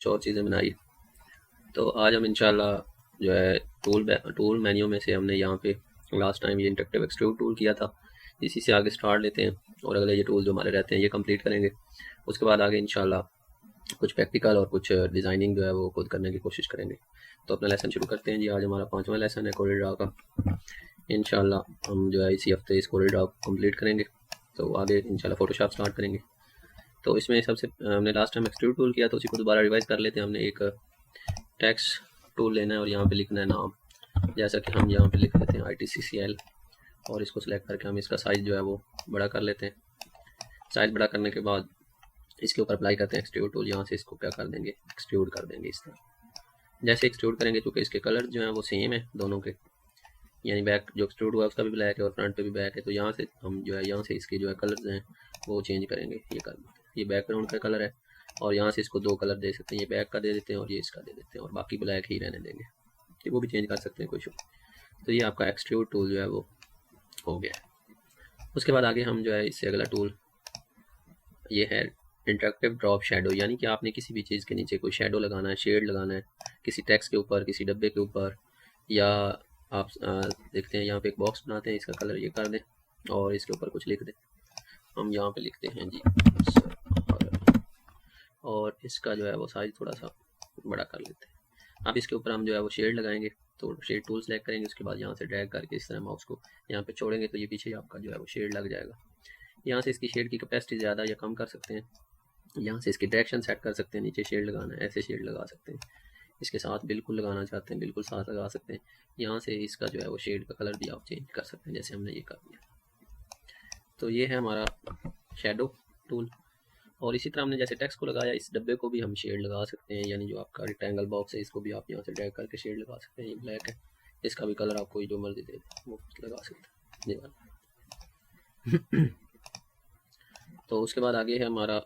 कुछ और चीज़ें बनाई। तो आज हम इंशाल्लाह जो है टूल मेन्यू में से हमने यहाँ पे लास्ट टाइम ये इंटरेक्टिव एक्सट्रूड टूल किया था, इसी से आगे स्टार्ट लेते हैं और अगले ये टूल जो हमारे रहते हैं ये कंप्लीट करेंगे। उसके बाद आगे इंशाल्लाह कुछ प्रैक्टिकल और कुछ डिज़ाइनिंग जो है वो खुद करने की कोशिश करेंगे। तो अपना लेसन शुरू करते हैं जी। आज हमारा 5वां लेसन है कोरियोड्रा का। इंशाल्लाह हम जो है इसी हफ्ते इस कोरियोड्रा को कंप्लीट करेंगे, तो आगे इंशाल्लाह फोटोशॉप स्टार्ट करेंगे। तो इसमें सबसे हमने लास्ट टाइम एक्सट्रूड टूल किया, तो उसी को दोबारा रिवाइज कर लेते हैं। हमने एक टेक्स्ट टूल लेना है और यहाँ पे लिखना है नाम, जैसा कि हम यहाँ पे लिख लेते हैं ITCCL, और इसको सिलेक्ट करके हम इसका साइज़ जो है वो बड़ा कर लेते हैं। साइज़ बड़ा करने के बाद इसके ऊपर अप्लाई करते हैं एक्सट्रूड टूल। यहाँ से इसको क्या कर देंगे, एक्सट्रूड कर देंगे इस तरह। जैसे एक्सट्रूड करेंगे, क्योंकि इसके कलर जो हैं वो सेम है दोनों के, यानी बैक जो एक्सट्रूड हुआ है उसका भी ब्लैक है और फ्रंट पे भी ब्लैक है, तो यहाँ से हम जो है यहाँ से इसके जो है कलर्स हैं वो चेंज करेंगे। ये कर देते हैं, ये बैकग्राउंड का कलर है और यहाँ से इसको 2 कलर दे सकते हैं, ये बैक का दे देते हैं और ये इसका दे देते हैं, और बाकी ब्लैक ही रहने देंगे, कि वो भी चेंज कर सकते हैं कोई इशू। तो ये आपका एक्सट्रूड टूल जो है वो हो गया। उसके बाद आगे हम जो है इससे अगला टूल ये है इंटरेक्टिव ड्रॉप शेडो, यानी कि आपने किसी भी चीज़ के नीचे कोई शेडो लगाना है, शेड लगाना है, किसी टेक्स्ट के ऊपर, किसी डब्बे के ऊपर, या आप देखते हैं यहाँ पे एक बॉक्स बनाते हैं, इसका कलर ये कर दें और इसके ऊपर कुछ लिख दें। हम यहाँ पे लिखते हैं जी और इसका जो है वो साइज थोड़ा सा बड़ा कर लेते हैं। अब इसके ऊपर हम जो है वो शेड लगाएंगे, तो शेड टूल सेलेक्ट करेंगे, उसके बाद यहाँ से ड्रैग करके इस तरह माउस को यहाँ पे छोड़ेंगे तो ये पीछे आपका जो है वो शेड लग जाएगा। यहाँ से इसकी शेड की कैपेसिटी ज़्यादा या कम कर सकते हैं, यहाँ से इसकी डायरेक्शन सेट कर सकते हैं, नीचे शेड लगाना है ऐसे शेड लगा सकते हैं, इसके साथ बिल्कुल लगाना चाहते हैं बिल्कुल साथ लगा सकते हैं। यहाँ से इसका जो है वो शेड का कलर भी आप चेंज कर सकते हैं, जैसे हमने ये कर दिया। तो ये है हमारा शेडो टूल। और इसी तरह हमने जैसे टेक्स्ट को लगाया, इस डब्बे को भी हम शेड लगा सकते हैं, यानी जो आपका रेक्टेंगल बॉक्स है इसको भी आप यहाँ से ड्रैग करके शेड लगा सकते हैं। ये ब्लैक है, इसका भी कलर आप कोई जो मर्जी दे दें वो लगा सकते हैं। तो उसके बाद आगे है हमारा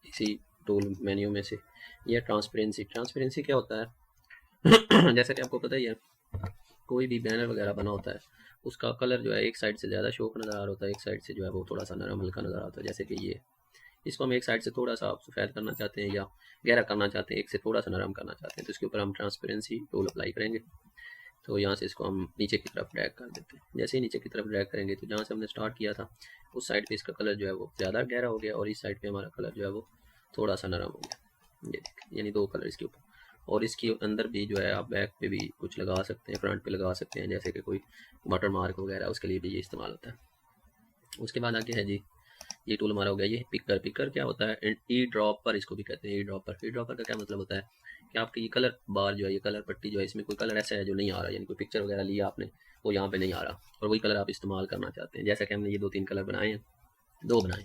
इसी टूल मेन्यू में से ये ट्रांसपेरेंसी। ट्रांसपेरेंसी क्या होता है जैसा कि आपको पता ही है, कोई भी बैनर वगैरह बना होता है उसका कलर जो है एक साइड से ज़्यादा शौक नज़र आ रहा होता है, एक साइड से जो है वो थोड़ा सा नरम हल्का नज़र आता है। जैसे कि ये, इसको हम एक साइड से थोड़ा सा सफ़ेद करना चाहते हैं या गहरा करना चाहते हैं, एक से थोड़ा सा नरम करना चाहते हैं, तो इसके ऊपर हम ट्रांसपेरेंसी टूल अप्लाई करेंगे। तो यहाँ से इसको हम नीचे की तरफ ड्रैग कर देते हैं। जैसे ही नीचे की तरफ ड्रैग करेंगे तो जहाँ से हमने स्टार्ट किया था उस साइड पे इसका कलर जो है वो ज़्यादा गहरा हो गया और इस साइड पे हमारा कलर जो है वो थोड़ा सा नरम हो गया। ये देखिए, यानी 2 कलर इसके ऊपर। और इसके अंदर भी जो है आप बैक पे भी कुछ लगा सकते हैं, फ्रंट पे लगा सकते हैं, जैसे कि कोई वाटर मार्क वगैरह, उसके लिए भी ये इस्तेमाल होता है। उसके बाद आगे है जी, ये टूल हमारा हो गया ये पिकर। पिकर क्या होता है, ई ड्रॉपर इसको भी कहते हैं। ई ड्रॉपर, ई ड्रॉपर का क्या मतलब होता है कि आपकी ये कलर बार जो है, ये कलर पट्टी जो है, इसमें कोई कलर ऐसा है जो नहीं आ रहा, यानी कोई पिक्चर वगैरह लिया आपने वो यहाँ पे नहीं आ रहा और वही कलर आप इस्तेमाल करना चाहते हैं। जैसा कि हमने ये 2-3 कलर बनाए हैं, 2 बनाए,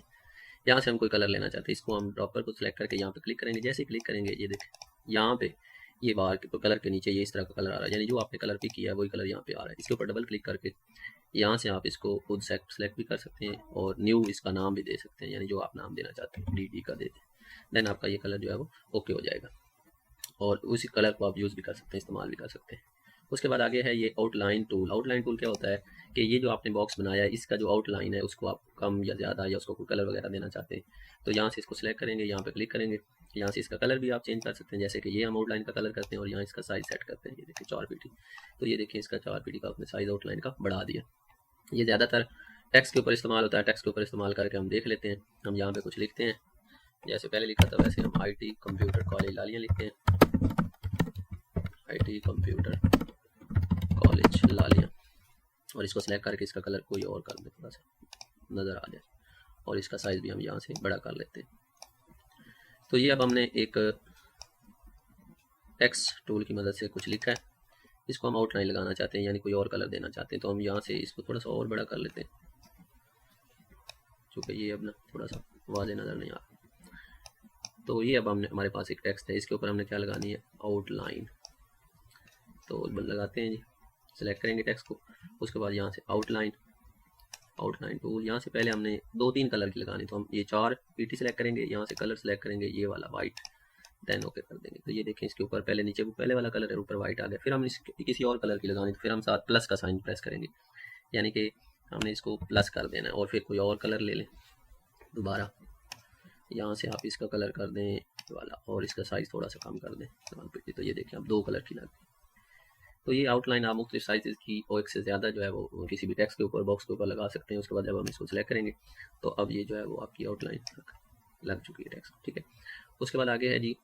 यहाँ से हम कोई कलर लेना चाहते हैं, इसको हम ड्रॉपर को सिलेक्ट करके यहाँ पे क्लिक करेंगे। जैसे ही क्लिक करेंगे ये देखें, यहाँ पे ये बाहर के कलर के नीचे ये इस तरह का कलर आ रहा है, यानी जो आपने कलर पिक किया है वही कलर यहाँ पे आ रहा है। इसके ऊपर डबल क्लिक करके यहाँ से आप इसको खुद सेलेक्ट भी कर सकते हैं और न्यू इसका नाम भी दे सकते हैं, यानी जो आप नाम देना चाहते हैं डी का दे दें, देन आपका ये कलर जो है वो ओके हो जाएगा और उसी कलर को आप यूज़ भी कर सकते हैं, इस्तेमाल भी कर सकते हैं। उसके बाद आगे है ये आउटलाइन टूल। आउटलाइन टूल क्या होता है कि ये जो आपने बॉक्स बनाया है इसका जो आउटलाइन है उसको आप कम या ज़्यादा या उसको कोई कलर वगैरह देना चाहते हैं, तो यहाँ से इसको सिलेक्ट करेंगे, यहाँ पे क्लिक करेंगे, यहाँ से इसका कलर भी आप चेंज कर सकते हैं। जैसे कि ये हम आउटलाइन का कलर करते हैं और यहाँ इसका साइज सेट करते हैं। ये देखिए 4 पीटी, तो ये देखिए इसका 4 पीटी का अपने साइज आउटलाइन का बढ़ा दिया। ये ज़्यादातर टेक्स्ट के ऊपर इस्तेमाल होता है। टेक्स्ट के ऊपर इस्तेमाल करके हम देख लेते हैं। हम यहाँ पे कुछ लिखते हैं, जैसे पहले लिखा था वैसे हम IT कंप्यूटर कॉलेज लालियाँ लिखते हैं, IT कंप्यूटर कॉलेज लालियाँ, और इसको सेलेक्ट करके इसका कलर कोई और कर दें, थोड़ा सा नज़र आ जाए, और इसका साइज़ भी हम यहाँ से बड़ा कर लेते हैं। तो ये अब हमने एक टेक्स्ट टूल की मदद से कुछ लिखा है, इसको हम आउटलाइन लगाना चाहते हैं, यानी कोई और कलर देना चाहते हैं, तो हम यहाँ से इसको थोड़ा सा और बड़ा कर लेते हैं, क्योंकि ये अब ना थोड़ा सा वाज़ेह नज़र नहीं आ रहा। तो ये अब हमने, हमारे पास एक टेक्स्ट है, इसके ऊपर हमने क्या लगानी है, आउटलाइन। तो लगाते हैं जी, सेलेक्ट करेंगे टेक्स्ट को, उसके बाद यहाँ से आउटलाइन टूल, यहाँ से पहले हमने 2-3 कलर की लगानी, तो हम ये 4 पीटी सेलेक्ट करेंगे, यहाँ से कलर सेलेक्ट करेंगे ये वाला वाइट, देन ओके कर देंगे। तो ये देखें इसके ऊपर पहले नीचे पहले वाला कलर है, ऊपर वाइट आ गया। फिर हम किसी और कलर की लगानी, तो फिर हम साथ प्लस का साइन प्रेस करेंगे, यानी कि हमने इसको प्लस कर देना है, और फिर कोई और कलर ले लें दोबारा। यहाँ से आप इसका कलर कर दें वाला, और इसका साइज़ थोड़ा सा कम कर दें 150, तो ये देखें अब 2 कलर की लग गई। तो ये आउटलाइन आप मुख्तलिफ साइज़ की और एक से ज़्यादा जो है वो किसी भी टेक्स्ट के ऊपर, बॉक्स के ऊपर लगा सकते हैं। उसके बाद जब हम इसको सिलेक्ट करेंगे तो अब ये जो है वो आपकी आउटलाइन लग चुकी है टेक्स्ट, ठीक है। उसके बाद आगे है जी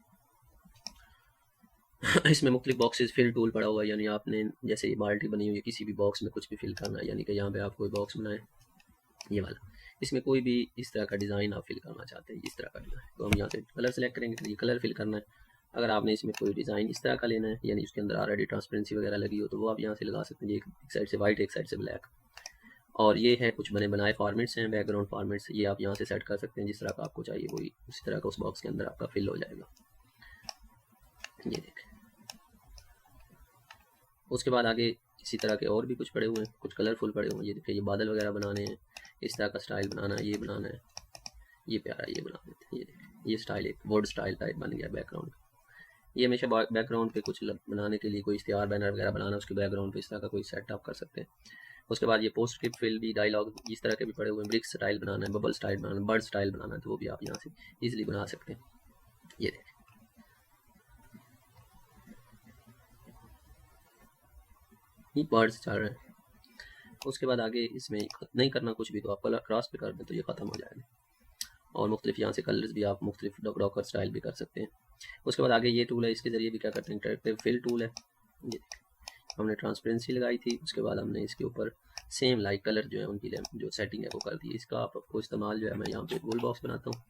इसमें मुख्तलिफ बॉक्सेस फिल टूल पड़ा हुआ है, यानी आपने जैसे ये बाल्टी बनी हुई है, किसी भी बॉक्स में कुछ भी फिल करना है, यानी कि यहाँ पे आप कोई बॉक्स बनाएं ये वाला, इसमें कोई भी इस तरह का डिज़ाइन आप फिल करना चाहते हैं, इस तरह का डिज़ाइन, तो हम यहाँ से कलर सेलेक्ट करेंगे तो ये कलर फिल करना है। अगर आपने इसमें कोई डिज़ाइन इस तरह का लेना है, यानी उसके अंदर ऑलरेडी ट्रांसपेरेंसी वगैरह लगी हो, तो वो आप यहाँ से लगा सकते हैं। एक साइड से वाइट, एक साइड से ब्लैक, और ये है कुछ बने बनाए फॉर्मेट्स हैं, बैकग्राउंड फॉर्मेट्स, ये आप यहाँ से सेट कर सकते हैं जिस तरह का आपको चाहिए, वही उसी तरह का उस बॉक्स के अंदर आपका फिल हो जाएगा। ये देखें। उसके बाद आगे इसी तरह के और भी कुछ पड़े हुए हैं, कुछ कलरफुल पड़े हुए हैं। ये देखिए, ये बादल वगैरह बनाने हैं, इस तरह का स्टाइल बनाना है, ये बनाना है, ये प्यारा ये बना देते हैं। ये देखिए, ये स्टाइल एक वर्ड स्टाइल टाइप बन गया बैकग्राउंड। ये हमेशा बैकग्राउंड पे कुछ बनाने के लिए, कोई इश्तिहार बैनर वगैरह बनाना, उसके बैकग्राउंड पे इस तरह का कोई सेट आप कर सकते हैं। उसके बाद ये पोस्ट स्क्रिप्ट फिल भी, डायलॉग इस तरह के भी पड़े हुए हैं। ब्रिक स्टाइल बनाना है, बबल स्टाइल बनाना है, बर्ड स्टाइल बनाना है, तो वो भी आप यहाँ से ईजिली बना सकते हैं। ये देखें, ये बर्ड्स चल रहे हैं। उसके बाद आगे इसमें नहीं करना कुछ भी, तो आप कलर क्रॉस पे कर दें तो ये ख़त्म हो जाएगा। और मुख्तलिफ यहाँ से कलर्स भी आप मुख्तलिफ डॉकर स्टाइल भी कर सकते हैं। उसके बाद आगे ये टूल है, इसके ज़रिए भी क्या करते हैं, इंटरैक्टिव फिल टूल है। ये हमने ट्रांसपेरेंसी लगाई थी, उसके बाद हमने इसके ऊपर सेम लाइक कलर जो है उनकी जो सेटिंग है वो कर दी। इसका आपको इस्तेमाल जो है, मैं यहाँ पे गोल बॉक्स बनाता हूँ,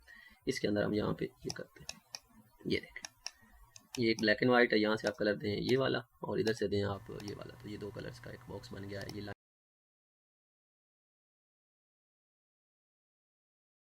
इसके अंदर हम यहाँ पे ये करते हैं। ये देखें, ये एक ब्लैक एंड वाइट है, यहाँ से आप कलर दें ये वाला और इधर से दें आप ये वाला, तो ये 2 कलर्स का एक बॉक्स बन गया है। ये